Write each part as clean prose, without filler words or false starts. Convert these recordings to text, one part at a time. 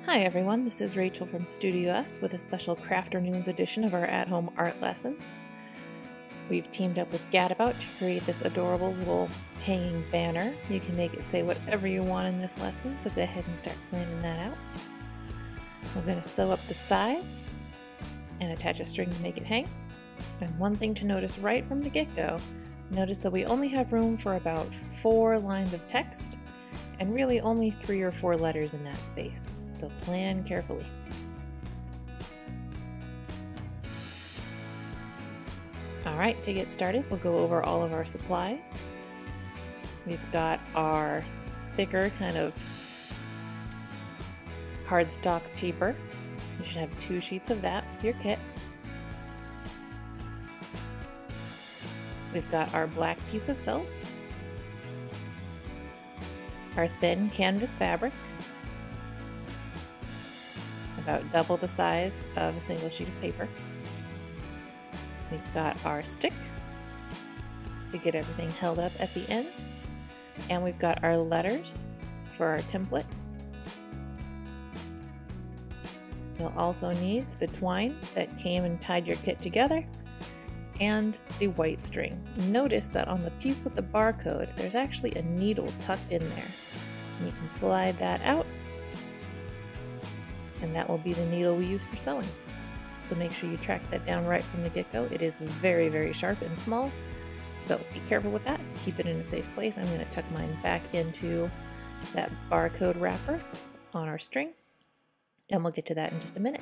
Hi everyone, this is Rachel from StudioUs with a special Crafternoons edition of our at-home art lessons. We've teamed up with Gadabout to create this adorable little hanging banner. You can make it say whatever you want in this lesson, so go ahead and start planning that out. We're going to sew up the sides and attach a string to make it hang. And one thing to notice right from the get-go, notice that we only have room for about 4 lines of text and really only 3 or 4 letters in that space, so plan carefully. Alright, to get started, we'll go over all of our supplies. We've got our thicker kind of cardstock paper. You should have 2 sheets of that with your kit. We've got our black piece of felt, our thin canvas fabric, about double the size of a single sheet of paper. We've got our stick to get everything held up at the end, and we've got our letters for our template. You'll also need the twine that came and tied your kit together, and the white string. Notice that on the piece with the barcode, there's actually a needle tucked in there. And you can slide that out, and that will be the needle we use for sewing. So make sure you track that down right from the get-go. It is very, very sharp and small, so be careful with that. Keep it in a safe place. I'm going to tuck mine back into that barcode wrapper on our string, and we'll get to that in just a minute.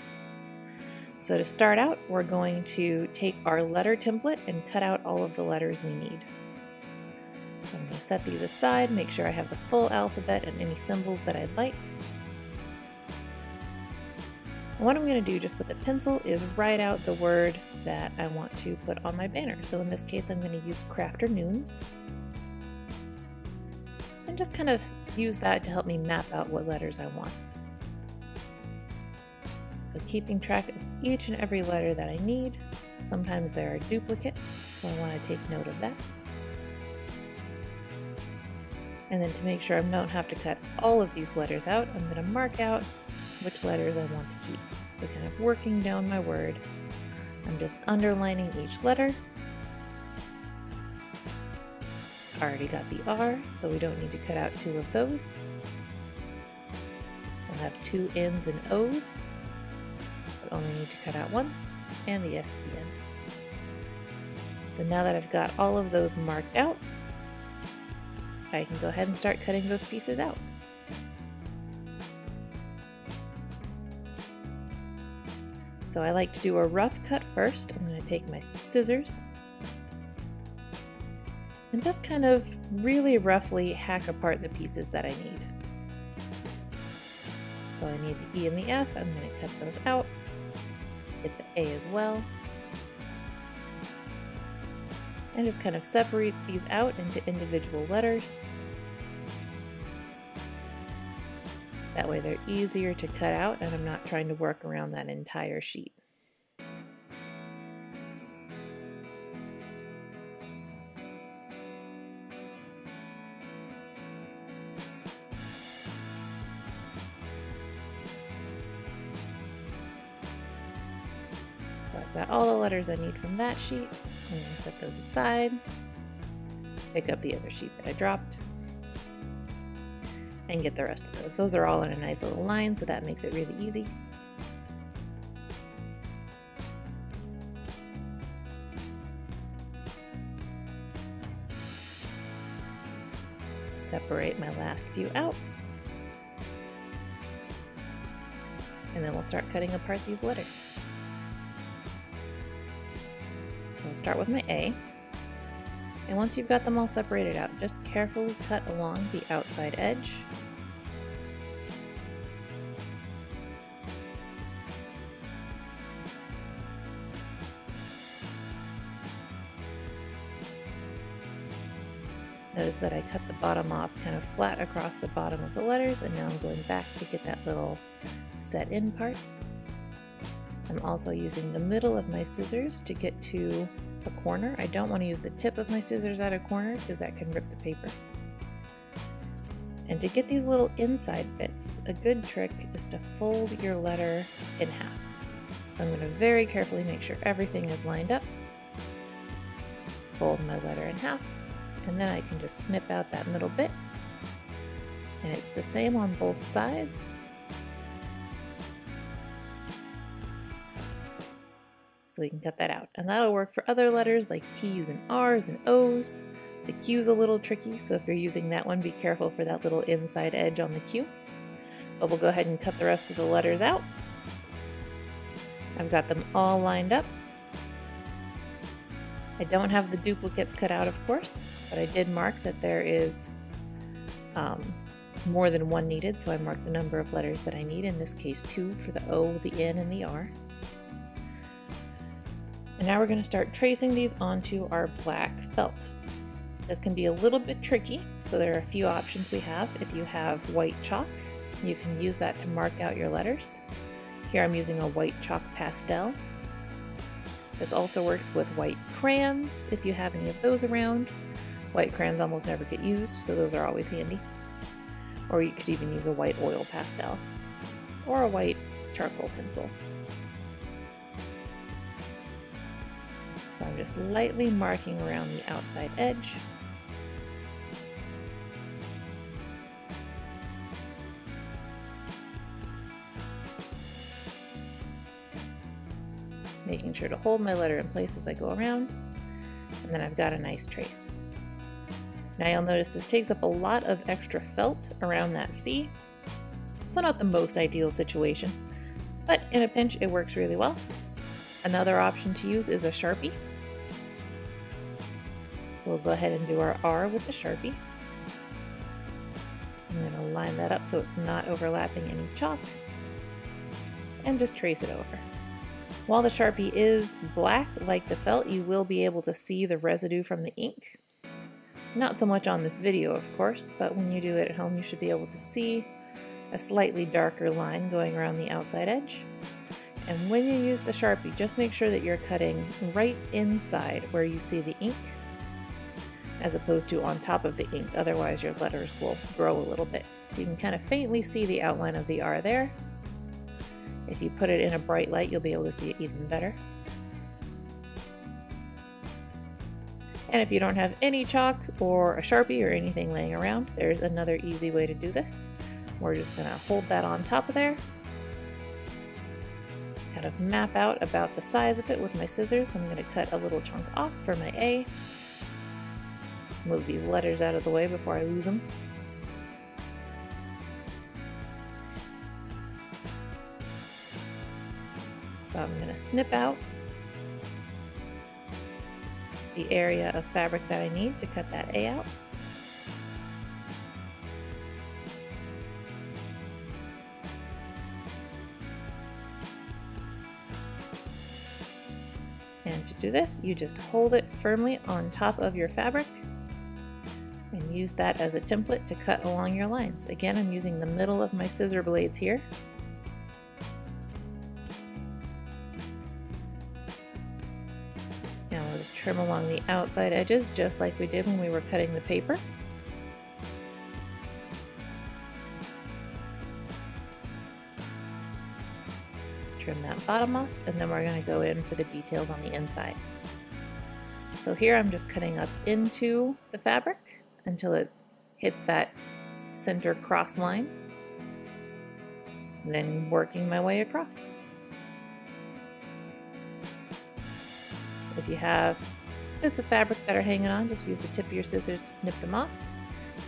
So to start out, we're going to take our letter template and cut out all of the letters we need. So I'm going to set these aside, make sure I have the full alphabet and any symbols that I'd like. And what I'm going to do just with a pencil is write out the word that I want to put on my banner. So in this case, I'm going to use Crafternoons. And just kind of use that to help me map out what letters I want. So keeping track of each and every letter that I need. Sometimes there are duplicates, so I want to take note of that. And then to make sure I don't have to cut all of these letters out, I'm going to mark out which letters I want to keep. So kind of working down my word, I'm just underlining each letter. I already got the R, so we don't need to cut out 2 of those. We'll have 2 N's and O's. Only need to cut out 1, and the S at the end. So now that I've got all of those marked out, I can go ahead and start cutting those pieces out. So I like to do a rough cut first. I'm going to take my scissors and just kind of really roughly hack apart the pieces that I need. So I need the E and the F. I'm going to cut those out. Get the A as well, and just kind of separate these out into individual letters. That way they're easier to cut out and I'm not trying to work around that entire sheet. So I've got all the letters I need from that sheet. I'm going to set those aside, pick up the other sheet that I dropped, and get the rest of those. Those are all in a nice little line, so that makes it really easy. Separate my last few out, and then we'll start cutting apart these letters. So I'll start with my A, and once you've got them all separated out, just carefully cut along the outside edge. Notice that I cut the bottom off kind of flat across the bottom of the letters, and now I'm going back to get that little set in part. I'm also using the middle of my scissors to get to a corner. I don't want to use the tip of my scissors at a corner because that can rip the paper. And to get these little inside bits, a good trick is to fold your letter in half. So I'm going to very carefully make sure everything is lined up, fold my letter in half, and then I can just snip out that middle bit. And it's the same on both sides. So we can cut that out. And that'll work for other letters like P's and R's and O's. The Q's a little tricky, so if you're using that one, be careful for that little inside edge on the Q. But we'll go ahead and cut the rest of the letters out. I've got them all lined up. I don't have the duplicates cut out, of course, but I did mark that there is more than one needed, so I marked the number of letters that I need, in this case 2 for the O, the N, and the R. And now we're going to start tracing these onto our black felt. This can be a little bit tricky, so there are a few options we have. If you have white chalk, you can use that to mark out your letters. Here I'm using a white chalk pastel. This also works with white crayons, if you have any of those around. White crayons almost never get used, so those are always handy. Or you could even use a white oil pastel, or a white charcoal pencil. So I'm just lightly marking around the outside edge. Making sure to hold my letter in place as I go around, and then I've got a nice trace. Now you'll notice this takes up a lot of extra felt around that C, so not the most ideal situation, but in a pinch it works really well. Another option to use is a Sharpie. So we'll go ahead and do our R with the Sharpie. I'm going to line that up so it's not overlapping any chalk, and just trace it over. While the Sharpie is black like the felt, you will be able to see the residue from the ink. Not so much on this video, of course, but when you do it at home, you should be able to see a slightly darker line going around the outside edge. And when you use the Sharpie, just make sure that you're cutting right inside where you see the ink, as opposed to on top of the ink, otherwise your letters will grow a little bit. So you can kind of faintly see the outline of the R there. If you put it in a bright light, you'll be able to see it even better. And if you don't have any chalk or a Sharpie or anything laying around, there's another easy way to do this. We're just going to hold that on top of there, kind of map out about the size of it with my scissors. So I'm going to cut a little chunk off for my A. Move these letters out of the way before I lose them. So I'm going to snip out the area of fabric that I need to cut that A out. And to do this, you just hold it firmly on top of your fabric and use that as a template to cut along your lines. Again, I'm using the middle of my scissor blades here. Now we'll just trim along the outside edges just like we did when we were cutting the paper. Trim that bottom off, and then we're going to go in for the details on the inside. So here I'm just cutting up into the fabric until it hits that center cross line, and then working my way across. If you have bits of fabric that are hanging on, just use the tip of your scissors to snip them off,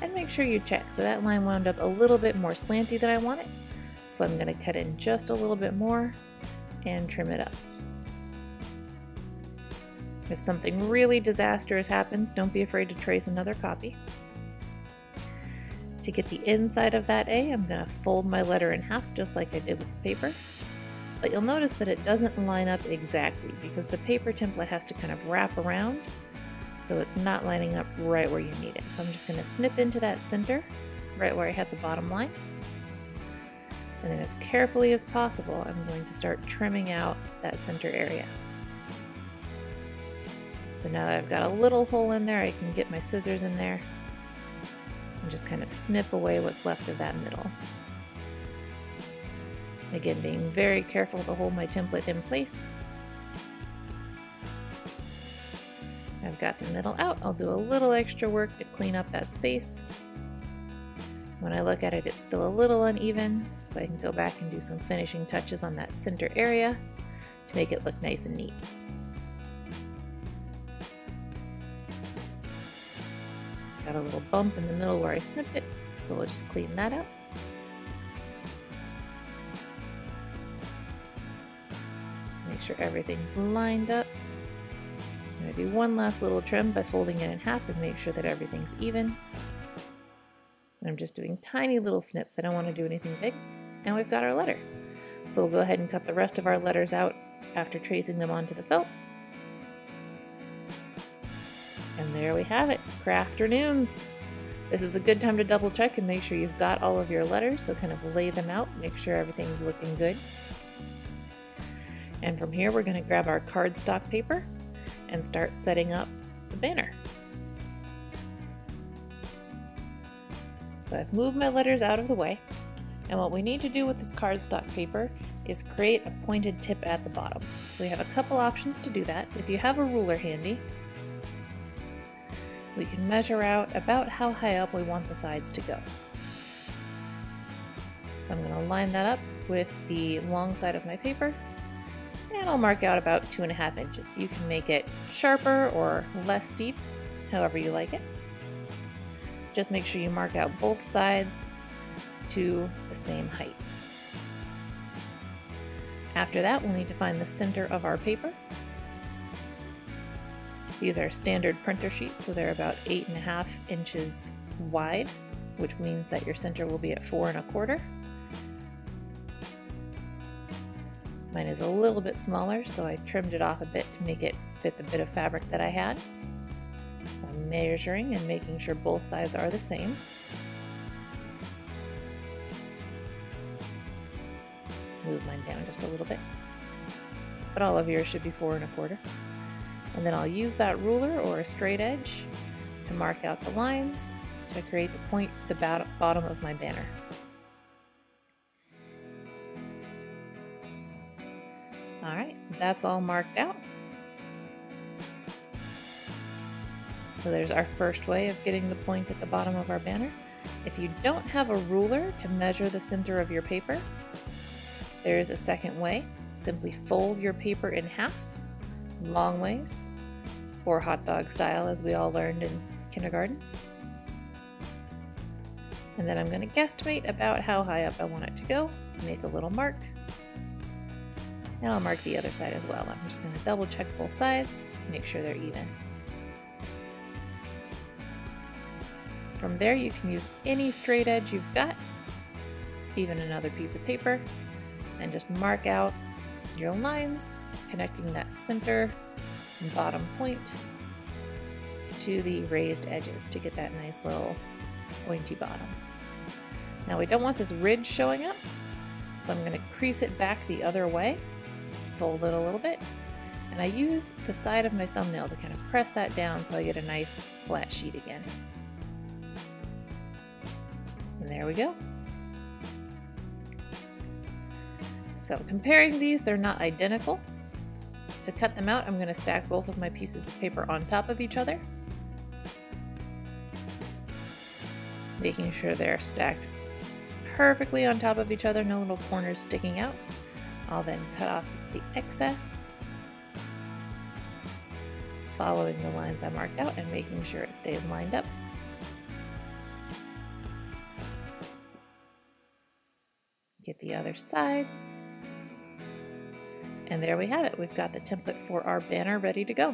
and make sure you check. So that line wound up a little bit more slanty than I want it, so I'm going to cut in just a little bit more and trim it up. If something really disastrous happens, don't be afraid to trace another copy. To get the inside of that A, I'm going to fold my letter in half just like I did with the paper. But you'll notice that it doesn't line up exactly because the paper template has to kind of wrap around, so it's not lining up right where you need it. So I'm just going to snip into that center, right where I had the bottom line. And then as carefully as possible, I'm going to start trimming out that center area. So now that I've got a little hole in there, I can get my scissors in there and just kind of snip away what's left of that middle. Again, being very careful to hold my template in place. I've got the middle out. I'll do a little extra work to clean up that space. When I look at it, it's still a little uneven, so I can go back and do some finishing touches on that center area to make it look nice and neat. Got a little bump in the middle where I snipped it, so we'll just clean that up. Make sure everything's lined up. I'm going to do one last little trim by folding it in half and make sure that everything's even. And I'm just doing tiny little snips. I don't want to do anything big. And we've got our letter. So we'll go ahead and cut the rest of our letters out after tracing them onto the felt. And there we have it, Crafternoons. This is a good time to double check and make sure you've got all of your letters, so kind of lay them out, make sure everything's looking good. And from here we're going to grab our cardstock paper and start setting up the banner. So I've moved my letters out of the way, and what we need to do with this cardstock paper is create a pointed tip at the bottom. So we have a couple options to do that. If you have a ruler handy, we can measure out about how high up we want the sides to go. So I'm going to line that up with the long side of my paper, and I'll mark out about 2.5 inches. You can make it sharper or less steep, however you like it. Just make sure you mark out both sides to the same height. After that, we'll need to find the center of our paper. These are standard printer sheets, so they're about 8.5 inches wide, which means that your center will be at 4.25. Mine is a little bit smaller, so I trimmed it off a bit to make it fit the bit of fabric that I had. So I'm measuring and making sure both sides are the same. Move mine down just a little bit, but all of yours should be 4.25. And then I'll use that ruler or a straight edge to mark out the lines to create the point for the bottom of my banner. Alright, that's all marked out. So there's our first way of getting the point at the bottom of our banner. If you don't have a ruler to measure the center of your paper, there is a second way. Simply fold your paper in half, long ways, or hot dog style as we all learned in kindergarten. And then I'm going to guesstimate about how high up I want it to go, make a little mark, and I'll mark the other side as well. I'm just going to double check both sides, make sure they're even. From there you can use any straight edge you've got, even another piece of paper, and just mark out your lines, connecting that center and bottom point to the raised edges to get that nice little pointy bottom. Now we don't want this ridge showing up, so I'm going to crease it back the other way, fold it a little bit, and I use the side of my thumbnail to kind of press that down so I get a nice flat sheet again. And there we go. So comparing these, they're not identical. To cut them out, I'm going to stack both of my pieces of paper on top of each other, making sure they're stacked perfectly on top of each other, no little corners sticking out. I'll then cut off the excess, following the lines I marked out and making sure it stays lined up. Get the other side. And there we have it. We've got the template for our banner ready to go.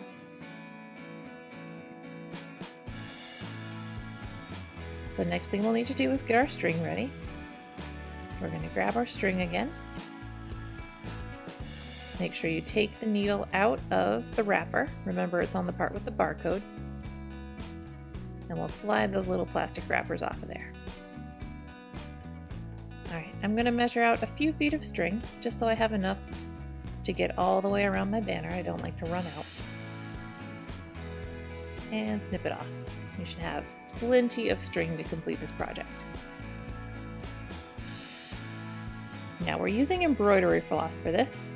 So next thing we'll need to do is get our string ready. So we're going to grab our string again. Make sure you take the needle out of the wrapper. Remember, it's on the part with the barcode. And we'll slide those little plastic wrappers off of there. Alright, I'm going to measure out a few feet of string just so I have enough to get all the way around my banner. I don't like to run out. And snip it off. You should have plenty of string to complete this project. Now we're using embroidery floss for this,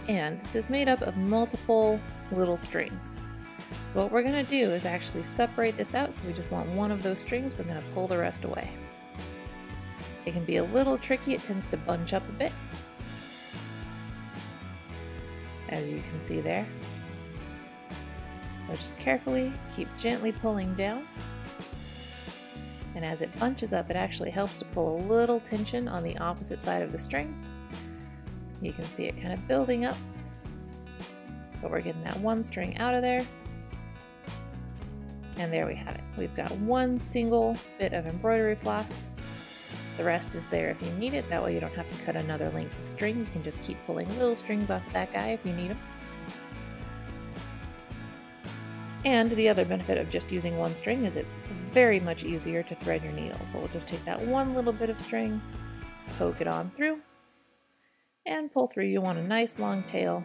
and this is made up of multiple little strings. So what we're going to do is actually separate this out. So we just want one of those strings. We're going to pull the rest away. It can be a little tricky. It tends to bunch up a bit, as you can see there. So just carefully keep gently pulling down. And as it bunches up, it actually helps to pull a little tension on the opposite side of the string. You can see it kind of building up, but we're getting that one string out of there. And there we have it. We've got one single bit of embroidery floss. The rest is there if you need it. That way you don't have to cut another length of string. You can just keep pulling little strings off of that guy if you need them. And the other benefit of just using one string is it's very much easier to thread your needle. So we'll just take that one little bit of string, poke it on through, and pull through. You want a nice long tail.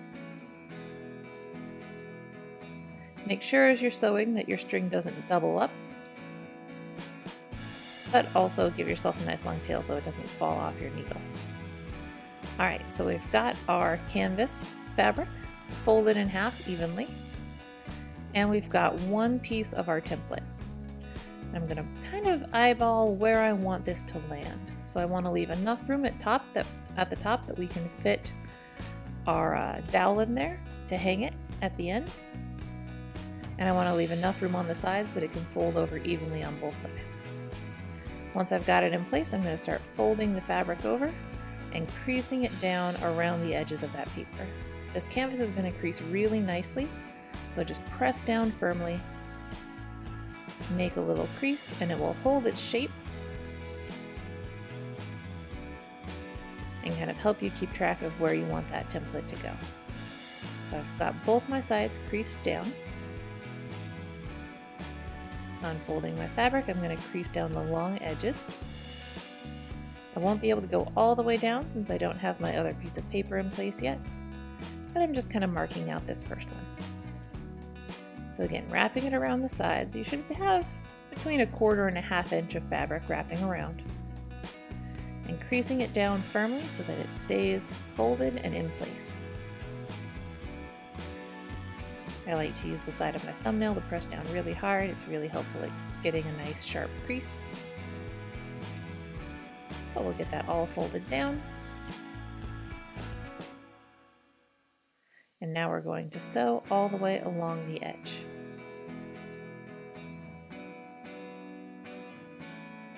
Make sure as you're sewing that your string doesn't double up, but also give yourself a nice long tail so it doesn't fall off your needle. Alright, so we've got our canvas fabric folded in half evenly, and we've got one piece of our template. I'm going to kind of eyeball where I want this to land. So I want to leave enough room at the top that we can fit our dowel in there to hang it at the end. And I want to leave enough room on the sides that it can fold over evenly on both sides. Once I've got it in place, I'm going to start folding the fabric over and creasing it down around the edges of that paper. This canvas is going to crease really nicely, so just press down firmly, make a little crease, and it will hold its shape and kind of help you keep track of where you want that template to go. So I've got both my sides creased down. Unfolding my fabric, I'm going to crease down the long edges. I won't be able to go all the way down since I don't have my other piece of paper in place yet, but I'm just kind of marking out this first one. So again, wrapping it around the sides, you should have between 1/4 and 1/2 inch of fabric wrapping around, and creasing it down firmly so that it stays folded and in place. I like to use the side of my thumbnail to press down really hard. It's really helpful at getting a nice sharp crease. But we'll get that all folded down. And now we're going to sew all the way along the edge.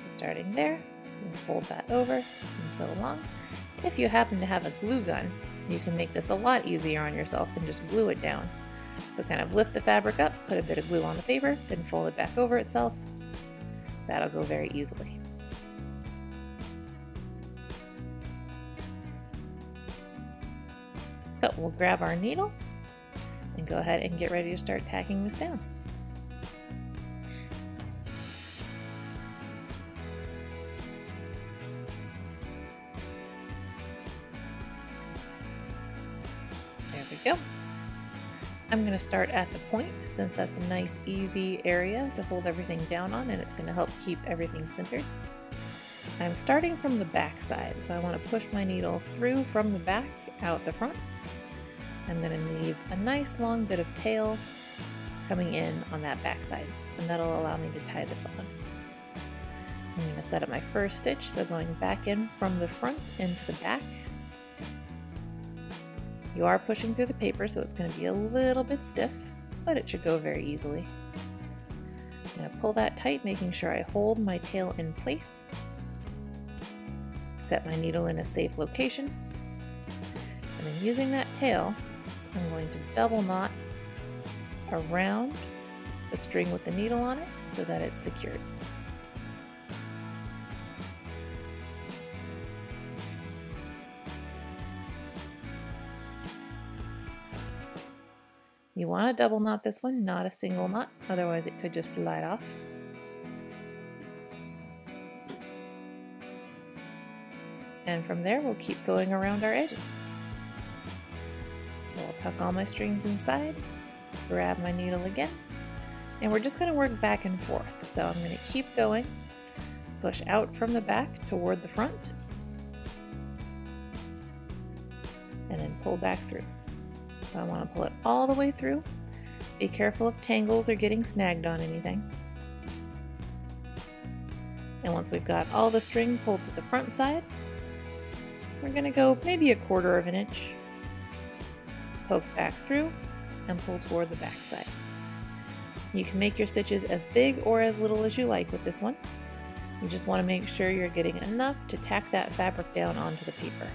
So starting there, we'll fold that over and sew along. If you happen to have a glue gun, you can make this a lot easier on yourself and just glue it down. So kind of lift the fabric up, put a bit of glue on the paper, then fold it back over itself. That'll go very easily. So we'll grab our needle and go ahead and get ready to start tacking this down. There we go. I'm going to start at the point since that's a nice easy area to hold everything down on, and it's going to help keep everything centered. I'm starting from the back side, so I want to push my needle through from the back out the front. I'm going to leave a nice long bit of tail coming in on that back side, and that'll allow me to tie this on. I'm going to set up my first stitch, so going back in from the front into the back. You are pushing through the paper, so it's going to be a little bit stiff, but it should go very easily. I'm going to pull that tight, making sure I hold my tail in place. Set my needle in a safe location. And then using that tail, I'm going to double knot around the string with the needle on it so that it's secured. You want to double knot this one, not a single knot, otherwise it could just slide off. And from there we'll keep sewing around our edges. So I'll tuck all my strings inside, grab my needle again, And we're just going to work back and forth. So I'm going to keep going, push out from the back toward the front, and then pull back through. So I want to pull it all the way through. Be careful of tangles or getting snagged on anything. And once we've got all the string pulled to the front side, we're going to go maybe 1/4 inch, poke back through, and pull toward the back side. You can make your stitches as big or as little as you like with this one. You just want to make sure you're getting enough to tack that fabric down onto the paper.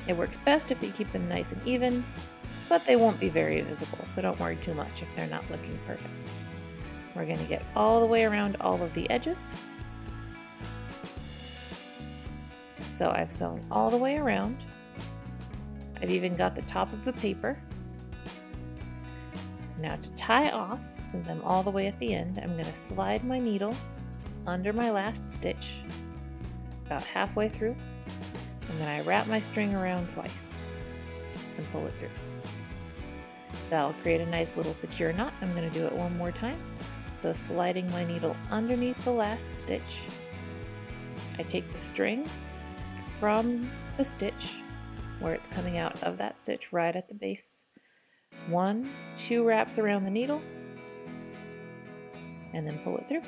It works best if you keep them nice and even, but they won't be very visible, so don't worry too much if they're not looking perfect. We're going to get all the way around all of the edges. So I've sewn all the way around. I've even got the top of the paper. Now to tie off, since I'm all the way at the end, I'm going to slide my needle under my last stitch, about halfway through, and then I wrap my string around twice and pull it through. That'll create a nice little secure knot. I'm going to do it one more time. So sliding my needle underneath the last stitch, I take the string from the stitch where it's coming out of that stitch right at the base. 1, 2 wraps around the needle, and then pull it through.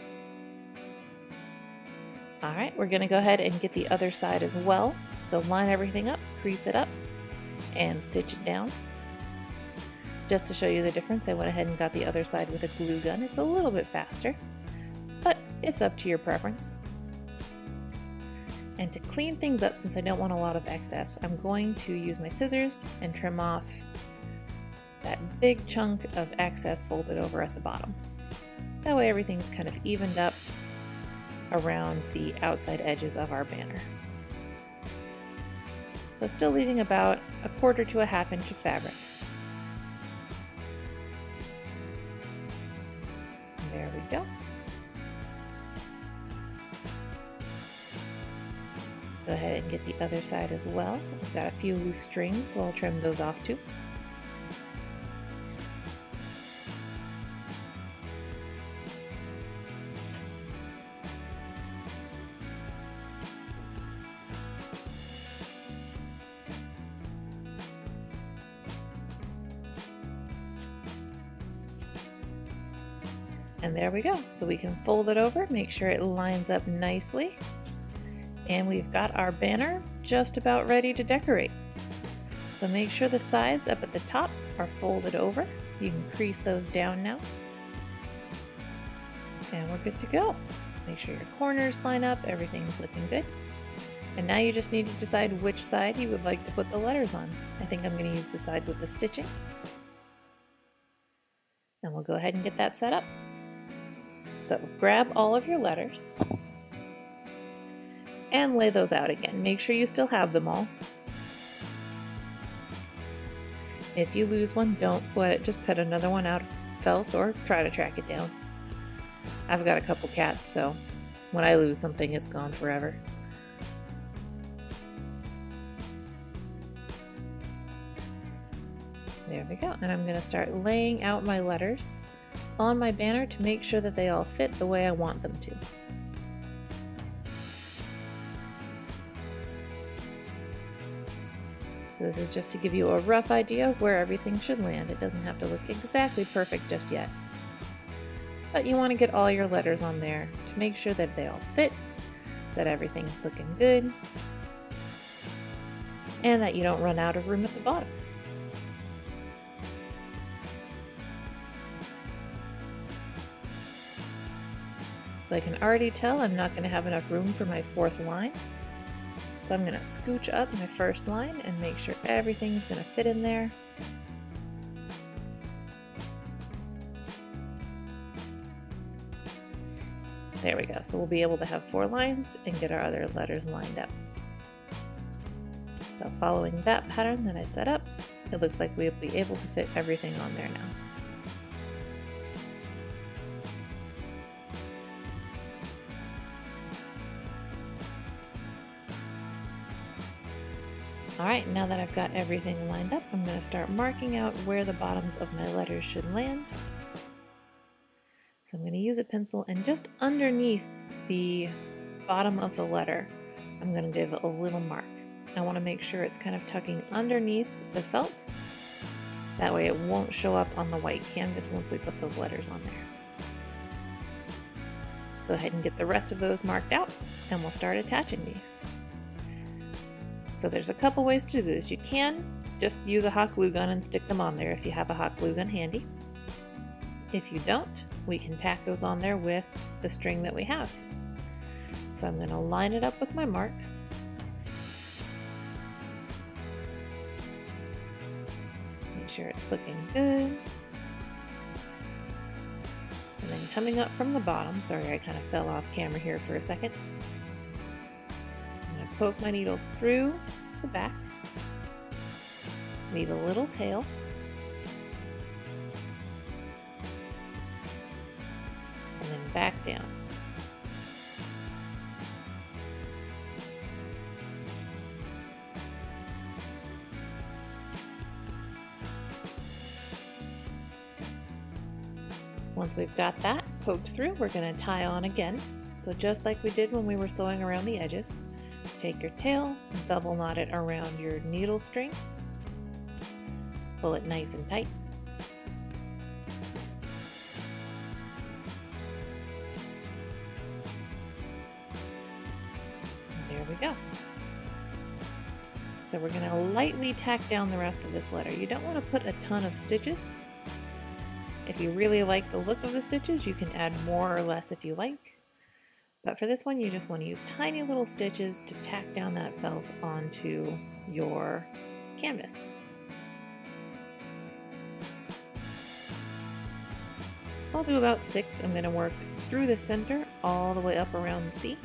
All right, we're going to go ahead and get the other side as well. So line everything up, crease it up, and stitch it down. Just to show you the difference, I went ahead and got the other side with a glue gun. It's a little bit faster, but it's up to your preference. And to clean things up, since I don't want a lot of excess, I'm going to use my scissors and trim off that big chunk of excess folded over at the bottom. That way everything's kind of evened up around the outside edges of our banner. So still leaving about 1/4 to 1/2 inch of fabric. There we go. Go ahead and get the other side as well. I've got a few loose strings, so I'll trim those off too. And there we go. So we can fold it over, make sure it lines up nicely. And we've got our banner just about ready to decorate. So make sure the sides up at the top are folded over. You can crease those down now. And we're good to go. Make sure your corners line up, everything's looking good. And now you just need to decide which side you would like to put the letters on. I think I'm going to use the side with the stitching. And we'll go ahead and get that set up. So grab all of your letters and lay those out again. Make sure you still have them all. If you lose one, don't sweat it. Just cut another one out of felt or try to track it down. I've got a couple cats, so when I lose something, it's gone forever. There we go. And I'm going to start laying out my letters on my banner to make sure that they all fit the way I want them to. So this is just to give you a rough idea of where everything should land. It doesn't have to look exactly perfect just yet. But you want to get all your letters on there to make sure that they all fit, that everything's looking good, and that you don't run out of room at the bottom. So I can already tell I'm not going to have enough room for my 4th line. So I'm going to scooch up my 1st line and make sure everything's going to fit in there. There we go. So we'll be able to have 4 lines and get our other letters lined up. So following that pattern that I set up, it looks like we'll be able to fit everything on there now. Alright, now that I've got everything lined up, I'm going to start marking out where the bottoms of my letters should land. So I'm going to use a pencil, and just underneath the bottom of the letter, I'm going to give a little mark. I want to make sure it's kind of tucking underneath the felt. That way it won't show up on the white canvas once we put those letters on there. Go ahead and get the rest of those marked out, and we'll start attaching these. So there's a couple ways to do this. You can just use a hot glue gun and stick them on there if you have a hot glue gun handy. If you don't, we can tack those on there with the string that we have. So I'm going to line it up with my marks. Make sure it's looking good. And then coming up from the bottom, sorry I kind of fell off camera here for a second. I'm going to poke my needle through the back, leave a little tail, and then back down. Once we've got that poked through, we're going to tie on again. So just like we did when we were sewing around the edges, take your tail, double knot it around your needle string, pull it nice and tight. And there we go. So we're going to lightly tack down the rest of this letter. You don't want to put a ton of stitches. If you really like the look of the stitches, you can add more or less if you like. But for this one, you just want to use tiny little stitches to tack down that felt onto your canvas. So I'll do about 6. I'm going to work through the center all the way up around the C.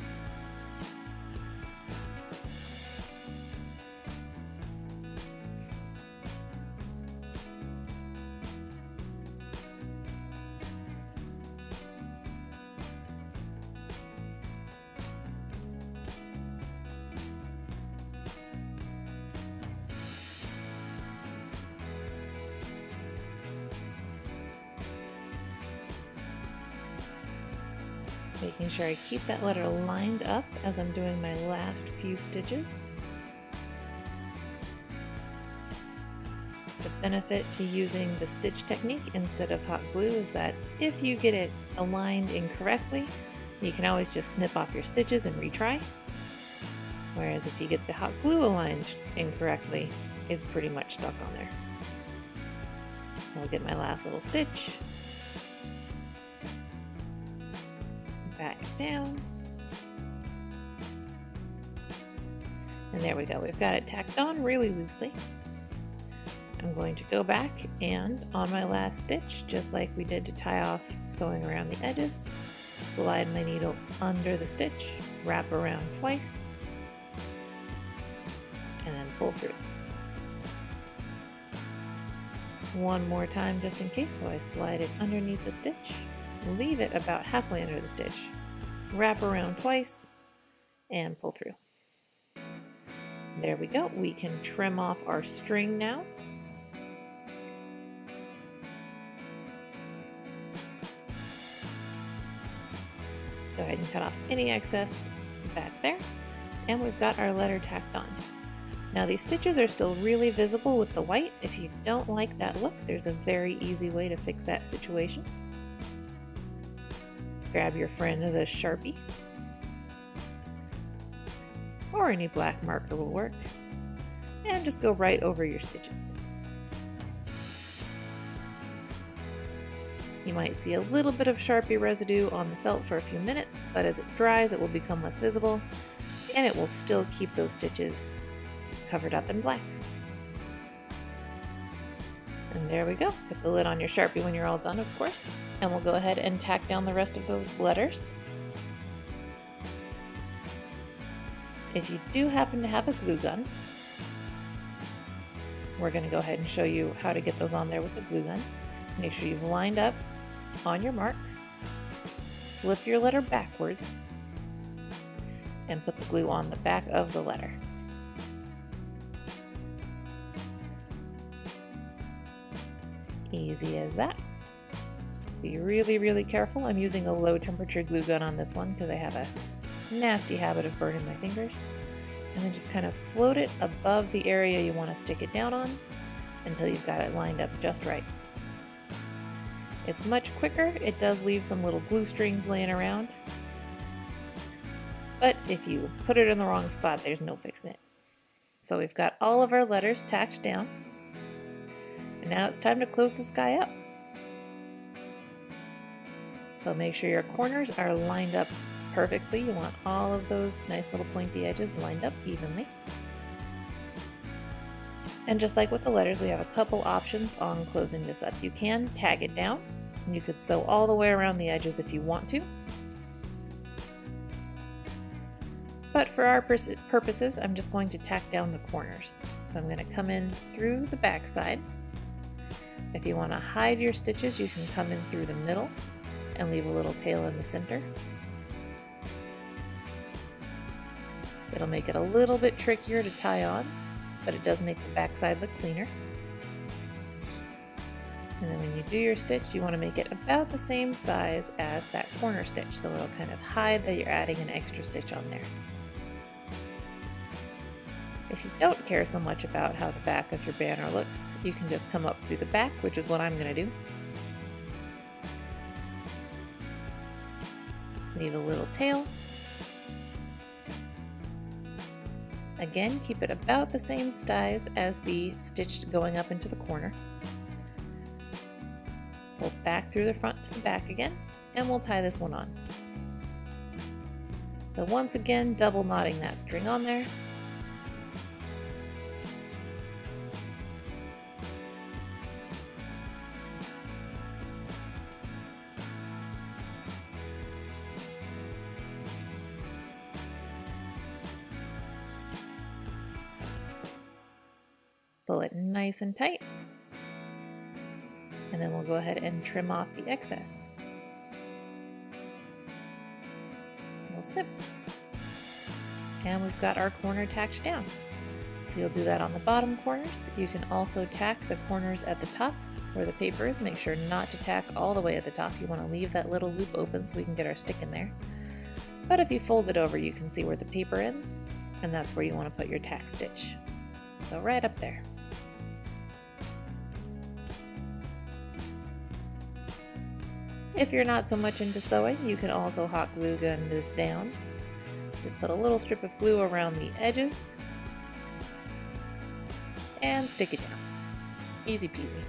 Making sure I keep that letter lined up as I'm doing my last few stitches. The benefit to using the stitch technique instead of hot glue is that if you get it aligned incorrectly, you can always just snip off your stitches and retry. Whereas if you get the hot glue aligned incorrectly, it's pretty much stuck on there. I'll get my last little stitch. Back down, and there we go. We've got it tacked on really loosely. I'm going to go back and on my last stitch, just like we did to tie off sewing around the edges, slide my needle under the stitch, wrap around twice, and then pull through. One more time just in case, so I slide it underneath the stitch, leave it about halfway under the stitch, wrap around twice, and pull through. There we go. We can trim off our string now. Go ahead and cut off any excess back there, and we've got our letter tacked on. Now these stitches are still really visible with the white. If you don't like that look, there's a very easy way to fix that situation. Grab your friend the Sharpie, or any black marker will work, and just go right over your stitches. You might see a little bit of Sharpie residue on the felt for a few minutes, but as it dries it will become less visible, and it will still keep those stitches covered up in black. And there we go. Put the lid on your Sharpie when you're all done, of course. And we'll go ahead and tack down the rest of those letters. If you do happen to have a glue gun, we're going to go ahead and show you how to get those on there with the glue gun. Make sure you've lined up on your mark, flip your letter backwards, and put the glue on the back of the letter. Easy as that. Be really, really careful. I'm using a low temperature glue gun on this one because I have a nasty habit of burning my fingers. And then just kind of float it above the area you want to stick it down on until you've got it lined up just right. It's much quicker. It does leave some little glue strings laying around. But if you put it in the wrong spot, there's no fixing it. So we've got all of our letters tacked down. And now it's time to close this guy up. So make sure your corners are lined up perfectly. You want all of those nice little pointy edges lined up evenly. And just like with the letters, we have a couple options on closing this up. You can tag it down, and you could sew all the way around the edges if you want to. But for our purposes, I'm just going to tack down the corners. So I'm going to come in through the back side. If you want to hide your stitches, you can come in through the middle and leave a little tail in the center. It'll make it a little bit trickier to tie on, but it does make the back side look cleaner. And then when you do your stitch, you want to make it about the same size as that corner stitch, so it'll kind of hide that you're adding an extra stitch on there. If you don't care so much about how the back of your banner looks, you can just come up through the back, which is what I'm going to do. Leave a little tail. Again, keep it about the same size as the stitch going up into the corner. Pull back through the front to the back again, and we'll tie this one on. So once again, double knotting that string on there. Pull it nice and tight, and then we'll go ahead and trim off the excess. We'll snip, and we've got our corner tacked down. So you'll do that on the bottom corners. You can also tack the corners at the top where the paper is. Make sure not to tack all the way at the top. You want to leave that little loop open so we can get our stick in there. But if you fold it over, you can see where the paper ends, and that's where you want to put your tack stitch. So right up there. If you're not so much into sewing, you can also hot glue gun this down. Just put a little strip of glue around the edges and stick it down. Easy peasy.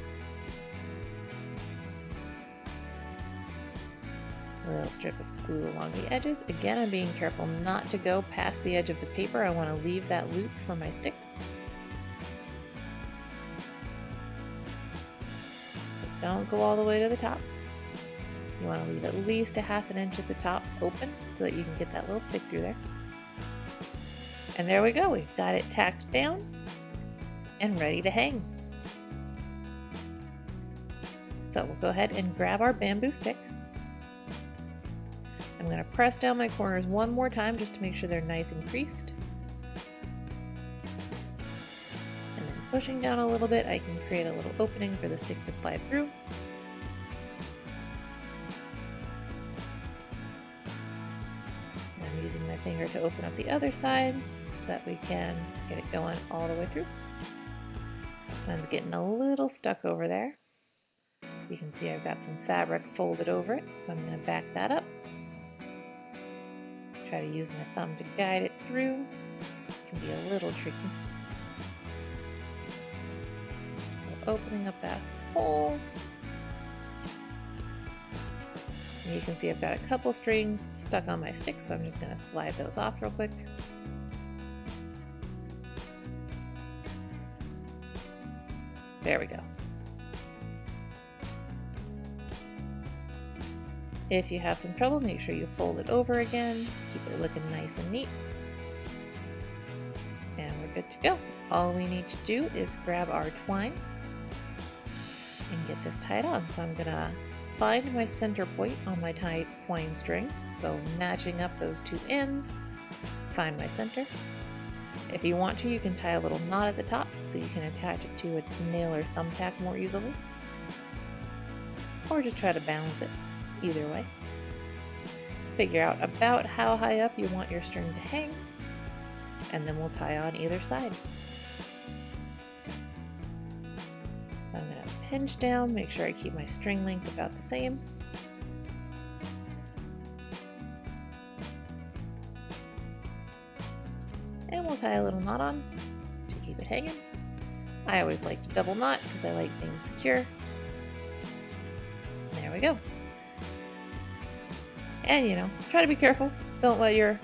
A little strip of glue along the edges. Again, I'm being careful not to go past the edge of the paper. I want to leave that loop for my stick. So don't go all the way to the top. You want to leave at least a ½ inch at the top open so that you can get that little stick through there. And there we go, we've got it tacked down and ready to hang. So we'll go ahead and grab our bamboo stick. I'm going to press down my corners one more time just to make sure they're nice and creased. And then pushing down a little bit, I can create a little opening for the stick to slide through. Using my finger to open up the other side so that we can get it going all the way through. Mine's getting a little stuck over there. You can see I've got some fabric folded over it, so I'm going to back that up. Try to use my thumb to guide it through. It can be a little tricky. So opening up that hole. You can see I've got a couple strings stuck on my stick, so I'm just going to slide those off real quick. There we go. If you have some trouble, make sure you fold it over again, keep it looking nice and neat. And we're good to go. All we need to do is grab our twine and get this tied on. So I'm going to find my center point on my twine string, so matching up those two ends, find my center. If you want to, you can tie a little knot at the top so you can attach it to a nail or thumbtack more easily. or just try to balance it, either way. Figure out about how high up you want your string to hang, and then we'll tie on either side. So I'm going to pinch down, make sure I keep my string length about the same. And we'll tie a little knot on to keep it hanging. I always like to double knot because I like things secure. There we go. And you know, try to be careful. Don't let your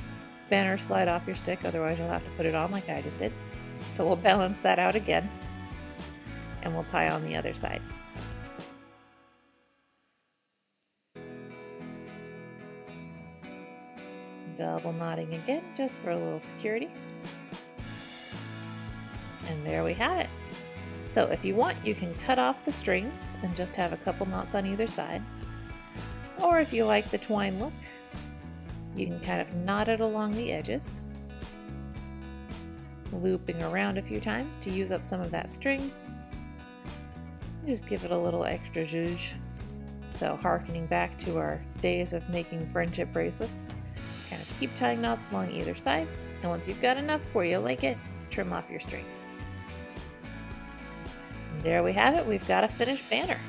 banner slide off your stick, otherwise you'll have to put it on like I just did. So we'll balance that out again, and we'll tie on the other side. Double knotting again, just for a little security. And there we have it. So if you want, you can cut off the strings and just have a couple knots on either side. Or if you like the twine look, you can kind of knot it along the edges, looping around a few times to use up some of that string. Just give it a little extra zhuzh. So harkening back to our days of making friendship bracelets, kind of keep tying knots along either side, and once you've got enough where you like it, trim off your strings. And there we have it, we've got a finished banner.